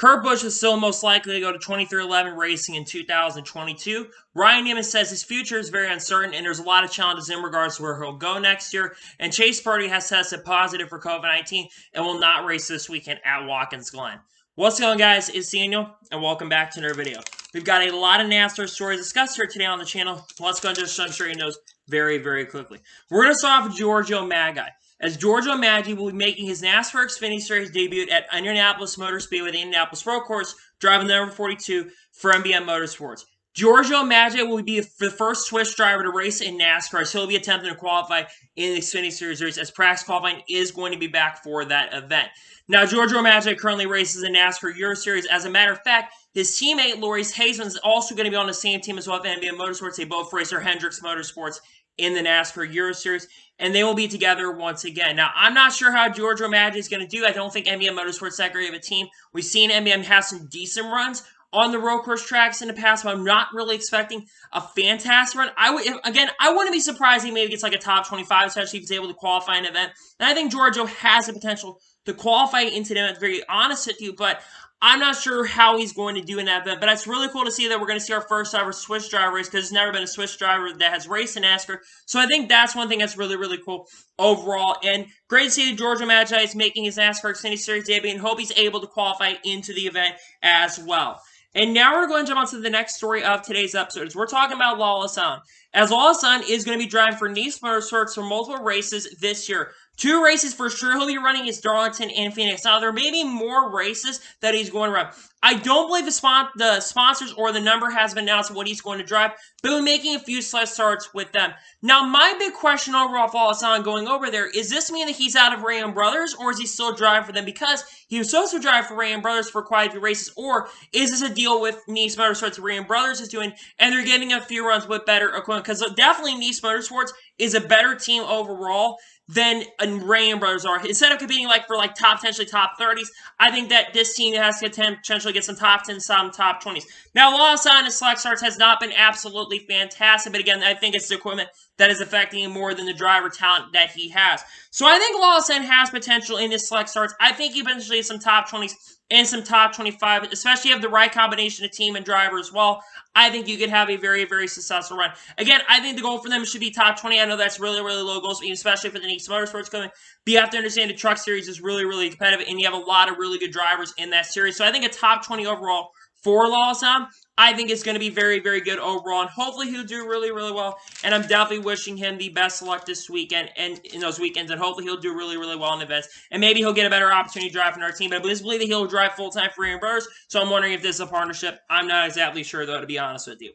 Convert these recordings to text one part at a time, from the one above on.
Kurt Busch is still most likely to go to 2311 Racing in 2022. Ryan Newman says his future is very uncertain and there's a lot of challenges in regards to where he'll go next year. And Chase Purdy has tested positive for COVID-19 and will not race this weekend at Watkins Glen. What's going on, guys? It's Daniel, and welcome back to another video. We've got a lot of NASCAR stories discussed here today on the channel. Let's go and just jump straight into those very, very quickly. We're going to start off with Giorgio Magic, as Giorgio Magic will be making his NASCAR Xfinity Series debut at Indianapolis Motor Speedway with the Indianapolis Road Course, driving the number 42 for MBM Motorsports. Giorgio Magic will be the first Swiss driver to race in NASCAR, so he'll be attempting to qualify in the Xfinity Series race, as practice qualifying is going to be back for that event. Now, Giorgio Magic currently races in NASCAR Euro Series. As a matter of fact, his teammate, Loris Haseman, is also going to be on the same team as well at NBM Motorsports. They both race their Hendricks Motorsports in the NASCAR Euro Series, and they will be together once again. Now, I'm not sure how Giorgio Magic is going to do. I don't think NBM Motorsports is that great of a team. We've seen NBM have some decent runs on the road course tracks in the past, but I'm not really expecting a fantastic run. I wouldn't be surprised he maybe gets like a top 25, especially if he's able to qualify an event. And I think Giorgio has the potential to qualify into the event, to be very honest with you, but I'm not sure how he's going to do in that event. But it's really cool to see that we're going to see our first ever Swiss driver race, because there's never been a Swiss driver that has raced in NASCAR. So I think that's one thing that's really, really cool overall. And great to see that Giorgio Magic is making his NASCAR Xfinity Series debut, and hope he's able to qualify into the event as well. And now we're going to jump on to the next story of today's episode. We're talking about Lawless On, as Lawless On is going to be driving for Nice Motorsports for multiple races this year. 2 races for sure he'll be running is Darlington and Phoenix. Now, there may be more races that he's going to run. I don't believe the sponsors or the number has been announced what he's going to drive, but we're making a few select starts with them. Now, my big question overall for Lawless On going over there, is this mean that he's out of Ray Brothers, or is he still driving for them? Because he was supposed to drive for Ray Brothers for quite a few races, or is this a deal with Nice Motorsports that Ray Brothers is doing, and they're getting a few runs with better equipment? Because definitely Nice Motorsports is a better team overall than Ray Brothers are. Instead of competing for potentially top 30s, I think that this team has to potentially get some top 10s, some top 20s. Now, Lawless On in select starts has not been absolutely fantastic, but again, I think it's the equipment that is affecting him more than the driver talent that he has. So I think Lawless On has potential in his select starts. I think eventually has some top 20s and some top 25, especially if you have the right combination of team and driver as well. I think you could have a very, very successful run. Again, I think the goal for them should be top 20. I know that's really, really low goals, especially for the Nice Motorsports coming. But you have to understand the truck series is really, really competitive, and you have a lot of really good drivers in that series. So I think a top 20 overall for Lawless On, I think it's going to be very, very good overall, and hopefully he'll do really, really well, and I'm definitely wishing him the best of luck this weekend and in those weekends, and hopefully he'll do really, really well in events, and maybe he'll get a better opportunity to drive for our team, but I believe that he'll drive full-time for Ray Brothers, so I'm wondering if this is a partnership. I'm not exactly sure, though, to be honest with you.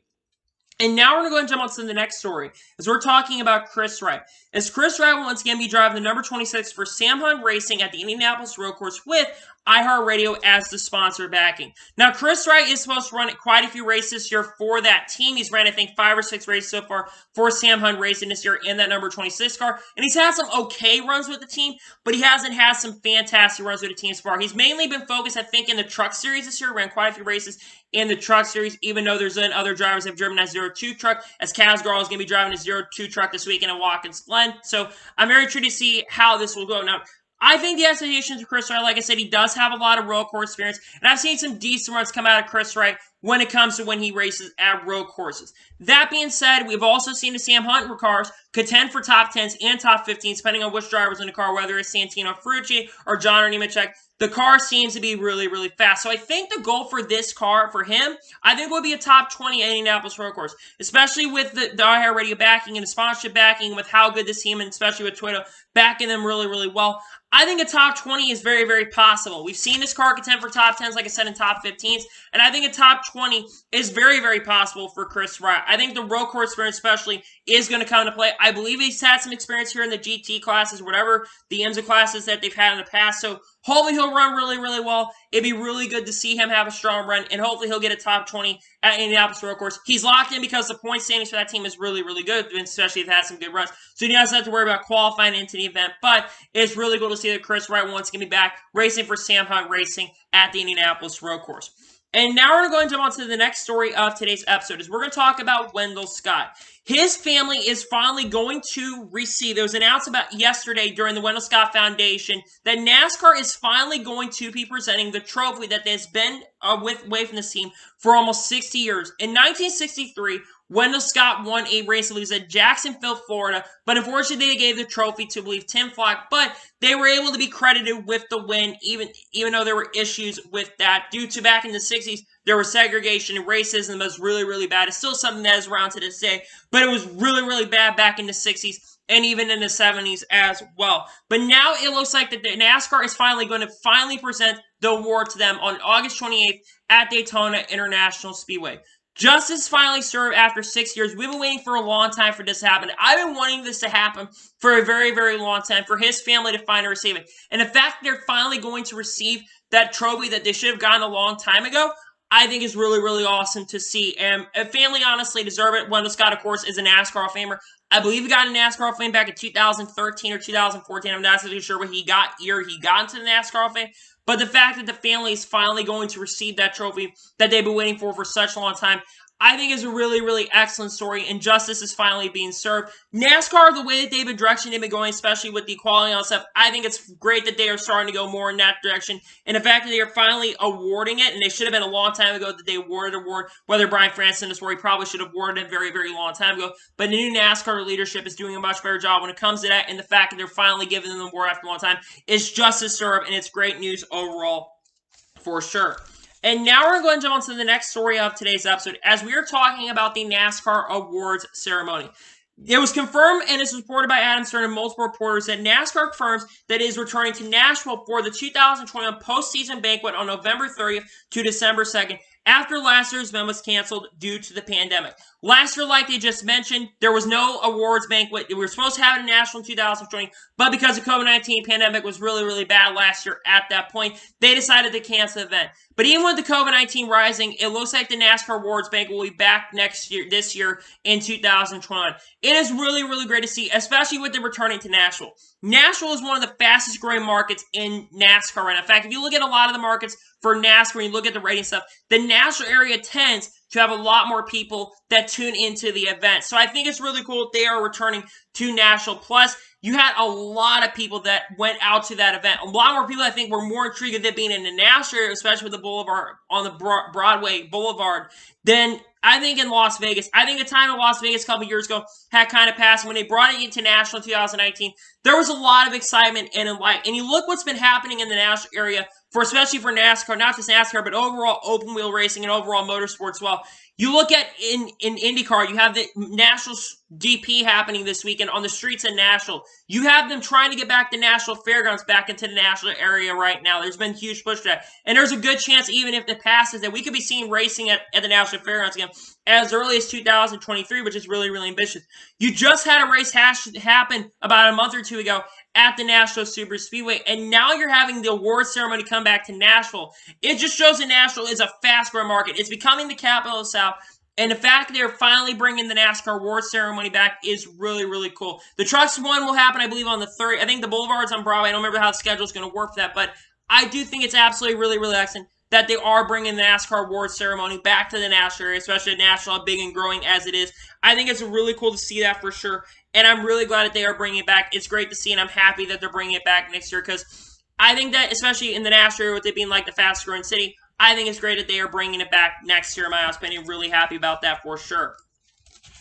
And now we're going to go and jump on to the next story, as we're talking about Chris Wright. As Chris Wright will once again be driving the number 26 for Sam Hunt Racing at the Indianapolis Road Course with iHeartRadio as the sponsor backing. Now, Chris Wright is supposed to run quite a few races this year for that team. He's ran, I think, 5 or 6 races so far for Sam Hunt Racing this year in that number 26 car. And he's had some okay runs with the team, but he hasn't had some fantastic runs with the team so far. He's mainly been focused, I think, in the truck series this year. Ran quite a few races in the truck series, even though there's been other drivers that have driven that 02 truck, as Kaz Garl is going to be driving a 02 truck this weekend at Watkins Glen. So I'm very intrigued to see how this will go. Now, I think the expectations of Chris Wright, like I said, he does have a lot of road course experience, and I've seen some decent runs come out of Chris Wright when it comes to when he races at road courses. That being said, we've also seen the Sam Hunt cars contend for top 10s and top 15s, depending on which driver's in the car, whether it's Santino Ferrucci or John Nemechek. The car seems to be really, really fast. So I think the goal for this car, for him, I think would be a top 20 at Indianapolis Road Course, especially with the iHeartRadio backing and the sponsorship backing, with how good this team, and especially with Toyota backing them really, really well. I think a top 20 is very, very possible. We've seen this car contend for top 10s, like I said, in top 15s, and I think a top 20 is very, very possible for Chris Wright. I think the road course experience especially is going to come into play. I believe he's had some experience here in the GT classes, whatever the IMSA classes that they've had in the past, so hopefully he'll run really, really well. It'd be really good to see him have a strong run, and hopefully he'll get a top 20 at Indianapolis Road Course. He's locked in because the point standings for that team is really, really good, especially if it has some good runs. So he doesn't have to worry about qualifying into the event, but it's really cool to see that Chris Wright once again be back racing for Sam Hunt Racing at the Indianapolis Road Course. And now we're going to jump on to the next story of today's episode, is we're going to talk about Wendell Scott. His family is finally going to receive, it was announced about yesterday during the Wendell Scott Foundation, that NASCAR is finally going to be presenting the trophy that has been away from the team for almost 60 years. In 1963, Wendell Scott won a race, it was at Jacksonville, Florida, but unfortunately they gave the trophy to, I believe, Tim Flock, but they were able to be credited with the win, even though there were issues with that. Due to back in the 60s, there was segregation and racism that was really, really bad. It's still something that is around to this day, but it was really, really bad back in the 60s and even in the 70s as well. But now it looks like that the NASCAR is finally going to present the award to them on August 28th at Daytona International Speedway. Justice finally served after 6 years. We've been waiting for a long time for this to happen. I've been wanting this to happen for a very, very long time, for his family to finally receive it. And the fact that they're finally going to receive that trophy that they should have gotten a long time ago, I think is really, really awesome to see. And a family honestly deserve it. Wendell Scott, of course, is a NASCAR Hall of Famer. I believe he got a NASCAR Hall of Fame back in 2013 or 2014. I'm not really sure what year he got into the NASCAR Hall of Fame. But the fact that the family is finally going to receive that trophy that they've been waiting for such a long time, I think is a really, really excellent story, and justice is finally being served. NASCAR, the way that they've been going, especially with the equality and all that stuff, I think it's great that they are starting to go more in that direction. And the fact that they are finally awarding it, and they should have been a long time ago that they awarded an award, whether Brian Franson is where he probably should have awarded it a very, very long time ago. But the new NASCAR leadership is doing a much better job when it comes to that, and the fact that they're finally giving them the award after a long time is justice served, and it's great news overall for sure. And now we're going to jump on to the next story of today's episode, as we are talking about the NASCAR Awards ceremony. It was confirmed, and it's reported by Adam Stern and multiple reporters, that NASCAR confirms that it is returning to Nashville for the 2021 postseason banquet on November 30th to December 2nd, after last year's event was canceled due to the pandemic. Last year, like they just mentioned, there was no awards banquet. We were supposed to have it in Nashville in 2020, but because the COVID-19 pandemic was really, really bad last year at that point, they decided to cancel the event. But even with the COVID-19 rising, it looks like the NASCAR Awards banquet will be back this year in 2021. It is really, really great to see, especially with them returning to Nashville. Nashville is one of the fastest growing markets in NASCAR right now. In fact, if you look at a lot of the markets for NASCAR and you look at the rating stuff, the Nashville area tends to have a lot more people that tune into the event. So I think it's really cool that they are returning to Nashville. Plus, you had a lot of people that went out to that event. A lot more people, I think, were more intrigued with it being in the Nashville area, especially with the Boulevard, on the Broadway Boulevard, than I think in Las Vegas. I think the time in Las Vegas a couple years ago had kind of passed. When they brought it into Nashville in 2019, there was a lot of excitement and light. And you look what's been happening in the Nashville area, especially for NASCAR, not just NASCAR, but overall open wheel racing and overall motorsports as well. You look at in IndyCar, you have the National GP happening this weekend on the streets in Nashville. You have them trying to get back the National Fairgrounds back into the Nashville area right now. There's been huge push for that. And there's a good chance, even if it passes, that we could be seeing racing at the National Fairgrounds again as early as 2023, which is really, really ambitious. You just had a race happen about a month or two ago at the Nashville Super Speedway, and now you're having the award ceremony come back to Nashville. It just shows that Nashville is a fast-growing market. It's becoming the capital of the South, and the fact that they're finally bringing the NASCAR award ceremony back is really, really cool. The Trucks one will happen, I believe, on the 30th. I think the Boulevard's on Broadway. I don't remember how the schedule is going to work for that, but I do think it's absolutely really, really excellent that they are bringing the NASCAR award ceremony back to the Nashville area, especially Nashville, big and growing as it is. I think it's really cool to see that for sure, and I'm really glad that they are bringing it back. It's great to see, and I'm happy that they're bringing it back next year, because I think that, especially in the Nashville area, with it being like the fastest growing city, I think it's great that they are bringing it back next year in my house. I'm really happy about that for sure.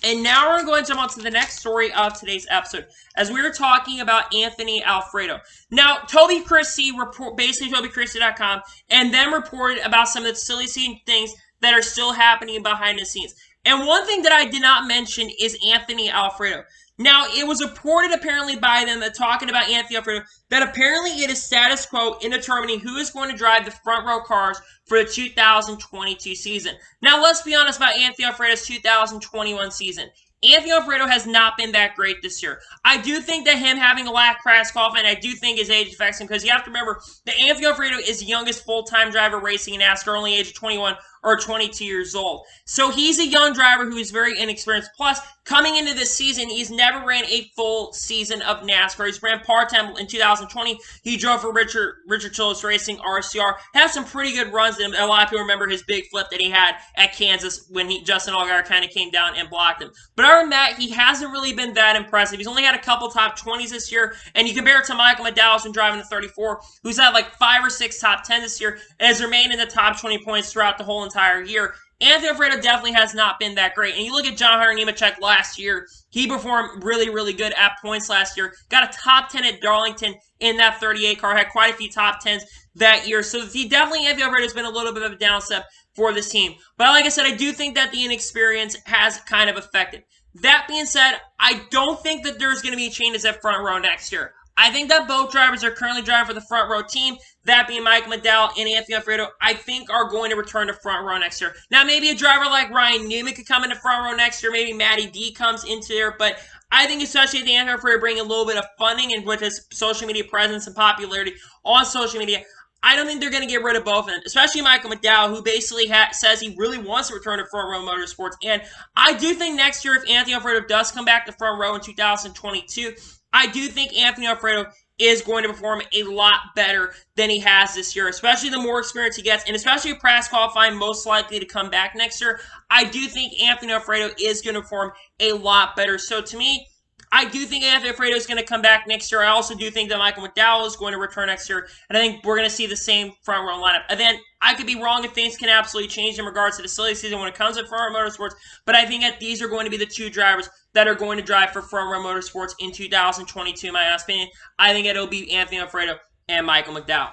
And now we're going to jump on to the next story of today's episode, as we were talking about Anthony Alfredo. Now, Toby Christie, basically TobyChristie.com, and then reported about some of the silly things that are still happening behind the scenes. And one thing that I did not mention is Anthony Alfredo. Now, it was reported apparently by them that talking about Anthony Alfredo, that apparently it is status quo in determining who is going to drive the front row cars for the 2022 season. Now, let's be honest about Anthony Alfredo's 2021 season. Anthony Alfredo has not been that great this year. I do think that him having a lack crash qualifying, I do think his age affects him, because you have to remember that Anthony Alfredo is the youngest full-time driver racing in NASCAR, only age of 21, or 22 years old. So he's a young driver who is very inexperienced. Plus, coming into this season, he's never ran a full season of NASCAR. He's ran part-time in 2020. He drove for Richard Childress Racing, RCR. Had some pretty good runs. And a lot of people remember his big flip that he had at Kansas when Justin Allgaier kind of came down and blocked him. But other than that, he hasn't really been that impressive. He's only had a couple top 20s this year. And you compare it to Michael McDowell, who's been driving a 34, who's had like 5 or 6 top 10 this year, and has remained in the top 20 points throughout the whole entire year. Anthony Alfredo definitely has not been that great. And you look at John Hunter Nemechek last year, he performed really, really good at points last year. Got a top 10 at Darlington in that 38 car. Had quite a few top 10s that year. So he definitely, Anthony Alfredo has been a little bit of a downstep for this team. But like I said, I do think that the inexperience has kind of affected. That being said, I don't think that there's going to be changes at front row next year. I think that both drivers are currently driving for the front row team, that being Mike McDowell and Anthony Alfredo, I think are going to return to front row next year. Now, maybe a driver like Ryan Newman could come into front row next year. Maybe Matty D comes into there. But I think especially if the Anthony Alfredo bring a little bit of funding and with his social media presence and popularity on social media, I don't think they're going to get rid of both of them, especially Michael McDowell, who basically says he really wants to return to front row motorsports. And I do think next year, if Anthony Alfredo does come back to front row in 2022, I do think Anthony Alfredo is going to perform a lot better than he has this year, especially the more experience he gets, and especially if Pratt's qualifying most likely to come back next year. I do think Anthony Alfredo is going to perform a lot better. So to me, I do think Anthony Alfredo is going to come back next year. I also do think that Michael McDowell is going to return next year, and I think we're going to see the same front row lineup. And then I could be wrong if things can absolutely change in regards to the silly season when it comes to front row motorsports, but I think that these are going to be the two drivers that are going to drive for front row motorsports in 2022, in my honest opinion. I think it'll be Anthony Alfredo and Michael McDowell.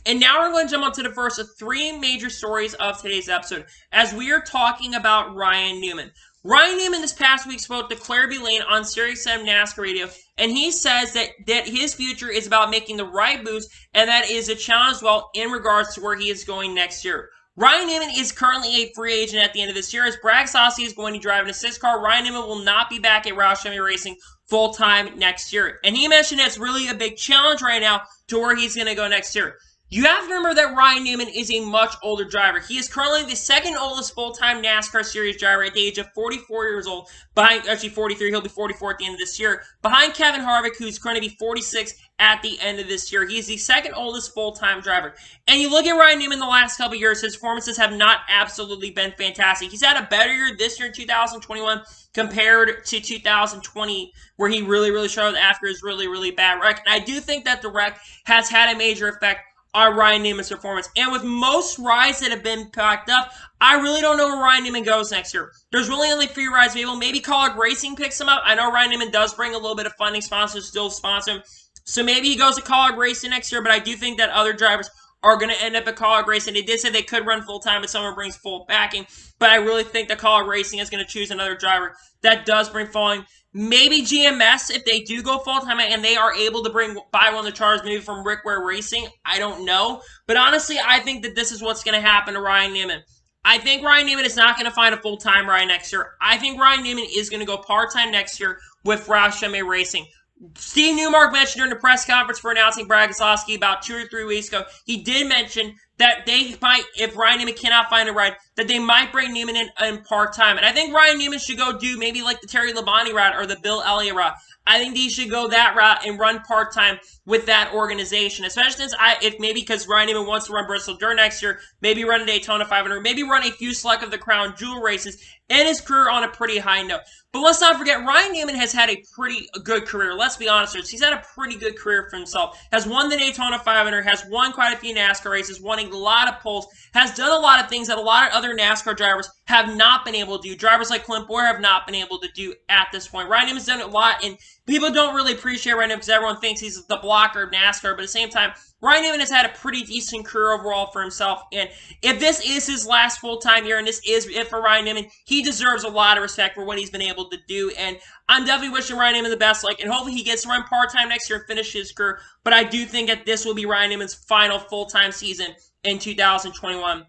And now we're going to jump on to the first of 3 major stories of today's episode, as we are talking about Ryan Newman. Ryan Newman this past week spoke to Claire B. Lane on Sirius XM NASCAR Radio, and he says that his future is about making the right moves, and that is a challenge as well in regards to where he is going next year. Ryan Newman is currently a free agent at the end of this year, as Brad Keselowski is going to drive in a 6-car. Ryan Newman will not be back at Roush Fenway Racing full-time next year. And he mentioned it's really a big challenge right now to where he's going to go next year. You have to remember that Ryan Newman is a much older driver. He is currently the second oldest full-time NASCAR Series driver at the age of 44 years old. Actually 43, he'll be 44 at the end of this year. Behind Kevin Harvick, who's going to be 46 at the end of this year. He is the second oldest full-time driver. And you look at Ryan Newman the last couple of years, his performances have not absolutely been fantastic. He's had a better year this year in 2021 compared to 2020, where he really struggled after his really bad wreck. And I do think that the wreck has had a major effect on Ryan Newman's performance. And with most rides that have been packed up, I really don't know where Ryan Newman goes next year. There's really only 3 rides available. Maybe College Racing picks him up. I know Ryan Newman does bring a little bit of funding, sponsors still sponsor him. So maybe he goes to College Racing next year, but I do think that other drivers are going to end up at College Racing. They did say they could run full-time if someone brings full backing, but I really think that College Racing is going to choose another driver that does bring following. Maybe GMS, if they do go full-time and they are able to buy one of the cars, maybe from Rick Ware Racing. I don't know. But honestly, I think that this is what's going to happen to Ryan Newman. I think Ryan Newman is not going to find a full-time ride next year. I think Ryan Newman is going to go part-time next year with Roush Fenway Racing. Steve Newmark mentioned during the press conference for announcing Brad Keselowski about 2 or 3 weeks ago, he did mention that they might, if Ryan Newman cannot find a ride, that they might bring Newman in part-time. And I think Ryan Newman should go do maybe like the Terry Labonte route or the Bill Elliott route. I think he should go that route and run part-time with that organization, especially since because Ryan Newman wants to run Bristol Dirt next year, maybe run a Daytona 500, maybe run a few Select of the Crown Jewel races, and his career on a pretty high note. But let's not forget, Ryan Newman has had a pretty good career. Let's be honest with us. He's had a pretty good career for himself. Has won the Daytona 500, has won quite a few NASCAR races, won a lot of poles, has done a lot of things that a lot of other NASCAR drivers have not been able to do. Drivers like Clint Bowyer have not been able to do at this point. Ryan Newman's done a lot, and people don't really appreciate Ryan Newman because everyone thinks he's the blocker of NASCAR, but at the same time, Ryan Newman has had a pretty decent career overall for himself, and if this is his last full-time year, and this is it for Ryan Newman, he deserves a lot of respect for what he's been able to do, and I'm definitely wishing Ryan Newman the best luck, and hopefully he gets to run part-time next year and finish his career, but I do think that this will be Ryan Newman's final full-time season in 2021,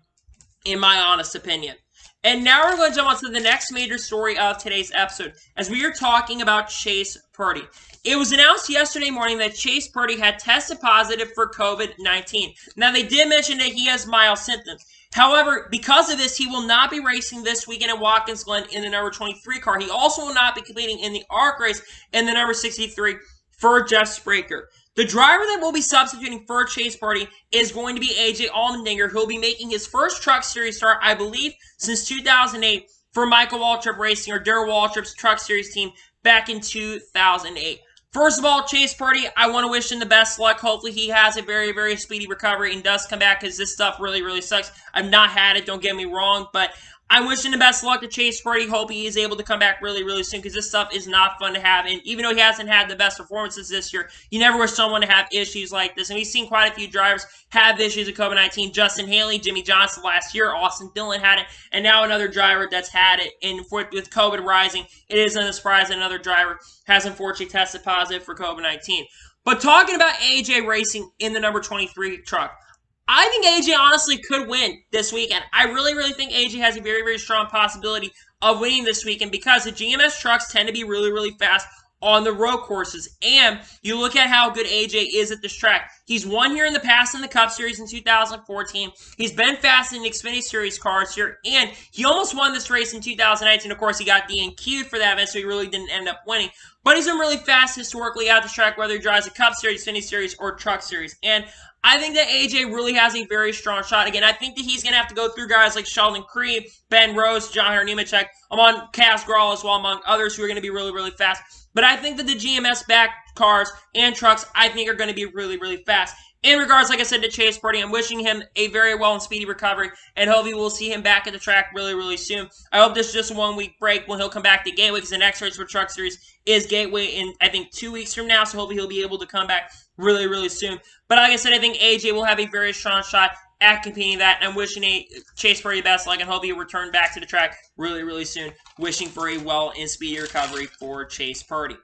in my honest opinion. And now we're going to jump on to the next major story of today's episode, as we are talking about Chase Purdy. It was announced yesterday morning that Chase Purdy had tested positive for COVID-19. Now, they did mention that he has mild symptoms. However, because of this, he will not be racing this weekend at Watkins Glen in the number 23 car. He also will not be competing in the ARC race in the number 63 for Jeff Spraker. The driver that will be substituting for Chase Purdy is going to be AJ Allmendinger, who will be making his first Truck Series start, I believe, since 2008 for Michael Waltrip Racing, or Darrell Waltrip's Truck Series team back in 2008. First of all, Chase Purdy, I want to wish him the best luck. Hopefully he has a very, very speedy recovery and does come back, because this stuff really, really sucks. I've not had it, don't get me wrong, but I'm wishing the best luck to Chase Purdy. Hope he is able to come back really, really soon, because this stuff is not fun to have. And even though he hasn't had the best performances this year, you never wish someone to have issues like this. And we've seen quite a few drivers have issues with COVID-19. Justin Haley, Jimmy Johnson last year, Austin Dillon had it, and now another driver that's had it. And with COVID rising, it isn't a surprise that another driver has unfortunately tested positive for COVID-19. But talking about AJ racing in the number 23 truck, I think AJ honestly could win this weekend. I really, really think AJ has a very, very strong possibility of winning this weekend, because the GMS trucks tend to be really, really fast on the road courses. And you look at how good AJ is at this track. He's won here in the past in the Cup Series in 2014. He's been fast in the Xfinity Series cars here, and he almost won this race in 2019. Of course, he got DNQ'd for that event, so he really didn't end up winning. But he's been really fast historically at this track, whether he drives a Cup Series, Xfinity Series, or Truck Series. And I think that AJ really has a very strong shot. Again, I think that he's going to have to go through guys like Sheldon Creed, Ben Rose, John Hunter Nemechek, among Kaz Grall as well, among others who are going to be really, really fast. But I think that the GMS back cars and trucks, I think, are going to be really, really fast. In regards, like I said, to Chase Purdy, I'm wishing him a very well and speedy recovery, and hopefully we'll see him back at the track really, really soon. I hope this is just a one-week break when he'll come back to Gateway, because the next race for Truck Series is Gateway in, I think, 2 weeks from now, so hopefully he'll be able to come back really, really soon. But like I said, I think AJ will have a very strong shot at competing that, and I'm wishing Chase Purdy the best luck, and hope he'll return back to the track really, really soon. Wishing for a well and speedy recovery for Chase Purdy.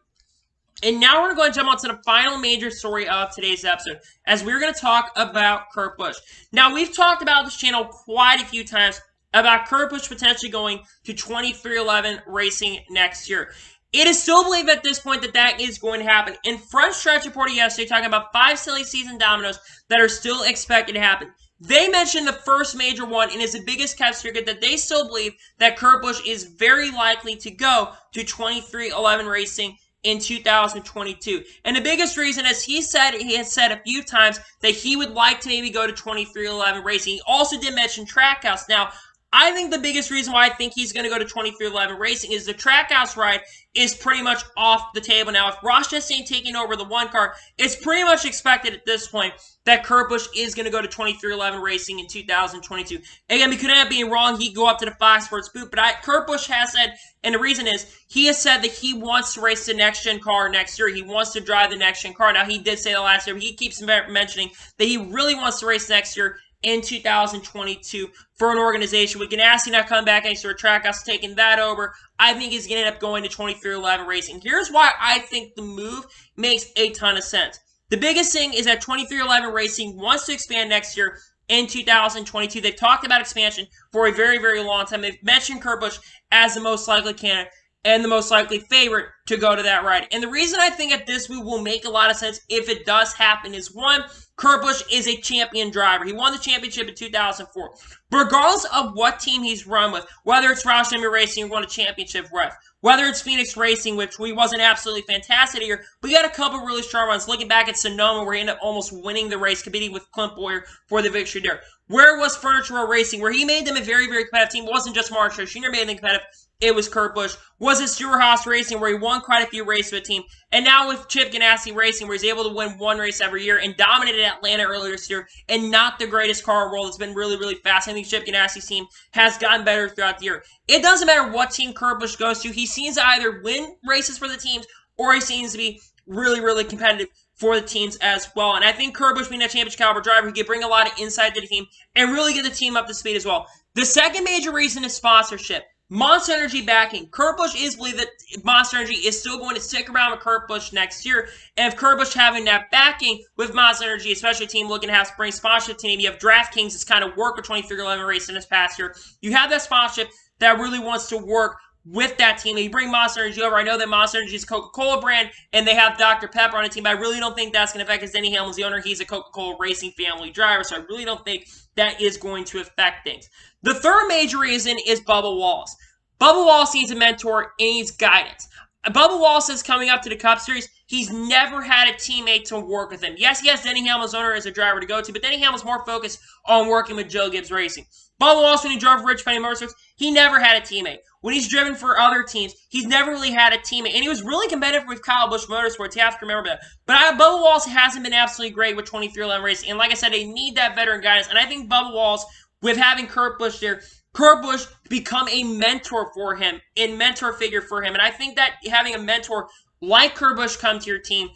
And now we're going to jump on to the final major story of today's episode, as we're going to talk about Kurt Busch. Now, we've talked about this channel quite a few times about Kurt Busch potentially going to 23XI Racing next year. It is still believed at this point that that is going to happen. In Front Stretch reported yesterday, talking about 5 silly season dominoes that are still expected to happen. They mentioned the first major one, and is the biggest kept secret, that they still believe that Kurt Busch is very likely to go to 23XI Racing in 2022. And the biggest reason is he has said a few times that he would like to maybe go to 23XI Racing. He also did mention Trackhouse. Now, I think the biggest reason why I think he's going to go to 23XI Racing is the Trackhouse ride is pretty much off the table now. If Ross Chastain taking over the one car, it's pretty much expected at this point that Kurt Busch is going to go to 23XI Racing in 2022. Again, we could end up being wrong. He could go up to the Fox Sports booth, but Kurt Busch has said, and the reason is, he has said that he wants to race the next-gen car next year. He wants to drive the next-gen car. Now, he did say that last year, but he keeps mentioning that he really wants to race next year in 2022 for an organization. With Ganassi not coming back next year, Trackhouse taking that over, I think he's going to end up going to 23XI Racing. Here's why I think the move makes a ton of sense. The biggest thing is that 23XI Racing wants to expand next year in 2022. They've talked about expansion for a very, very long time. They've mentioned Kurt Busch as the most likely candidate and the most likely favorite to go to that ride. And the reason I think that this move will make a lot of sense if it does happen is, one, Kurt Busch is a champion driver. He won the championship in 2004. Regardless of what team he's run with, whether it's Roush Fenway Racing, who won a championship with, whether it's Phoenix Racing, which we wasn't absolutely fantastic here, but he had a couple really strong runs. Looking back at Sonoma, where he ended up almost winning the race, competing with Clint Boyer for the victory there. Where was Furniture Row Racing, where he made them a very, very competitive team. It wasn't just Mark Jr. made them competitive. It was Kurt Busch. Was it Stuart Haas Racing, where he won quite a few races with the team. And now with Chip Ganassi Racing, where he's able to win one race every year and dominated Atlanta earlier this year, and not the greatest car in the world. It's been really, really fast. I think Chip Ganassi's team has gotten better throughout the year. It doesn't matter what team Kurt Busch goes to. He seems to either win races for the teams, or he seems to be really, really competitive for the teams as well. And I think Kurt Busch, being a championship caliber driver, he could bring a lot of insight to the team and really get the team up to speed as well. The second major reason is sponsorship. Monster Energy backing. Kurt Busch is believed that Monster Energy is still going to stick around with Kurt Busch next year. And if Kurt Busch having that backing with Monster Energy, especially a team looking to have spring sponsorship team, you have DraftKings that's kind of worked with 2311 Racing this past year. You have that sponsorship that really wants to work with that team. And you bring Monster Energy over. I know that Monster Energy is a Coca-Cola brand, and they have Dr. Pepper on the team, but I really don't think that's going to affect, because Denny Hamlin's the owner. He's a Coca-Cola Racing family driver, so I really don't think that is going to affect things. The third major reason is Bubba Wallace. Bubba Wallace needs a mentor and needs guidance. Bubba Wallace is coming up to the Cup Series. He's never had a teammate to work with him. Yes, he has Denny Hamlin's owner as a driver to go to, but Denny Hamlin's more focused on working with Joe Gibbs Racing. Bubba Wallace, when he drove for Rich Penny Motorsports, he never had a teammate. When he's driven for other teams, he's never really had a teammate. And he was really competitive with Kyle Busch Motorsports. You have to remember that. But Bubba Wallace hasn't been absolutely great with 2311 Racing. And like I said, they need that veteran guidance. And I think Bubba Wallace, with having Kurt Busch there, Kurt Busch become a mentor for him, a mentor figure for him. And I think that having a mentor like Kurt Busch come to your team,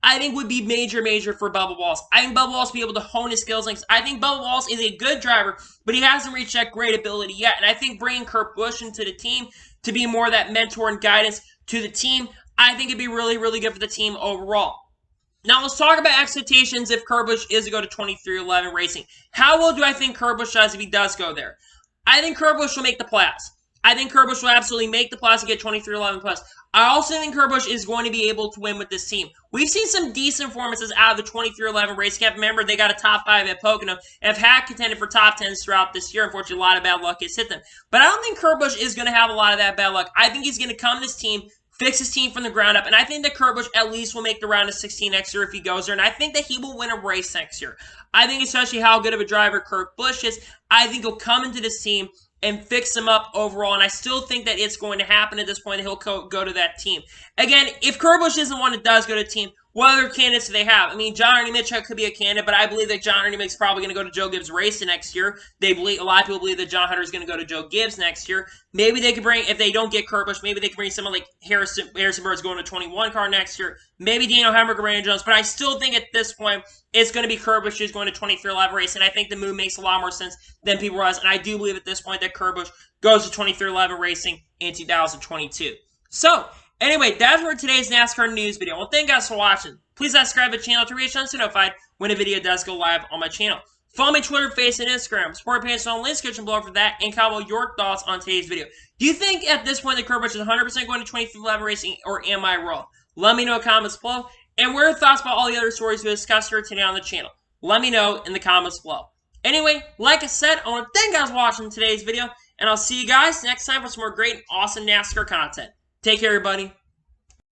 I think would be major for Bubba Wallace. I think Bubba Wallace will be able to hone his skills. I think Bubba Wallace is a good driver, but he hasn't reached that great ability yet. And I think bringing Kurt Busch into the team to be more of that mentor and guidance to the team, I think it'd be really good for the team overall. Now, let's talk about expectations if Kurt Busch is to go to 2311 Racing. How well do I think Kurt Busch does if he does go there? I think Kurt Busch will make the playoffs. I think Kurt Busch will absolutely make the playoffs and get 2311 plus. I also think Kurt Busch is going to be able to win with this team. We've seen some decent performances out of the 2311 race camp. Remember, they got a top 5 at Pocono and have had contended for top 10s throughout this year. Unfortunately, a lot of bad luck has hit them. But I don't think Kurt Busch is going to have a lot of that bad luck. I think he's going to come to this team, fix his team from the ground up, and I think that Kurt Busch at least will make the round of 16 next year if he goes there, and I think that he will win a race next year. I think especially how good of a driver Kurt Busch is, I think he'll come into this team and fix him up overall, and I still think that it's going to happen at this point, that he'll go to that team. Again, if Kurt Busch isn't one that does go to the team, what other candidates do they have? I mean, John Ernie Mitchell could be a candidate, but I believe that John Ernie Mitchell's probably going to go to Joe Gibbs Racing next year. A lot of people believe that John Hunter is going to go to Joe Gibbs next year. Maybe they could bring, if they don't get Kurt Busch, maybe they could bring someone like Harrison Bird's going to 21 car next year. Maybe Daniel Hemrick or Brandon Jones, but I still think at this point, it's going to be Kurt Busch who's going to 2311 Racing, and I think the move makes a lot more sense than people realize, and I do believe at this point that Kurt Busch goes to 2311 Racing in 2022. So, anyway, that's for today's NASCAR news video. Well, thank you guys for watching. Please subscribe to the channel to reach us notified when a video does go live on my channel. Follow me on Twitter, Facebook, and Instagram. Support page on the link description below for that, and comment your thoughts on today's video. Do you think at this point that Kurt Busch is 100% going to 2311 Racing, or am I wrong? Let me know in the comments below. And what are your thoughts about all the other stories we discussed here today on the channel? Let me know in the comments below. Anyway, like I said, I want to thank you guys for watching today's video, and I'll see you guys next time for some more great and awesome NASCAR content. Take care, everybody.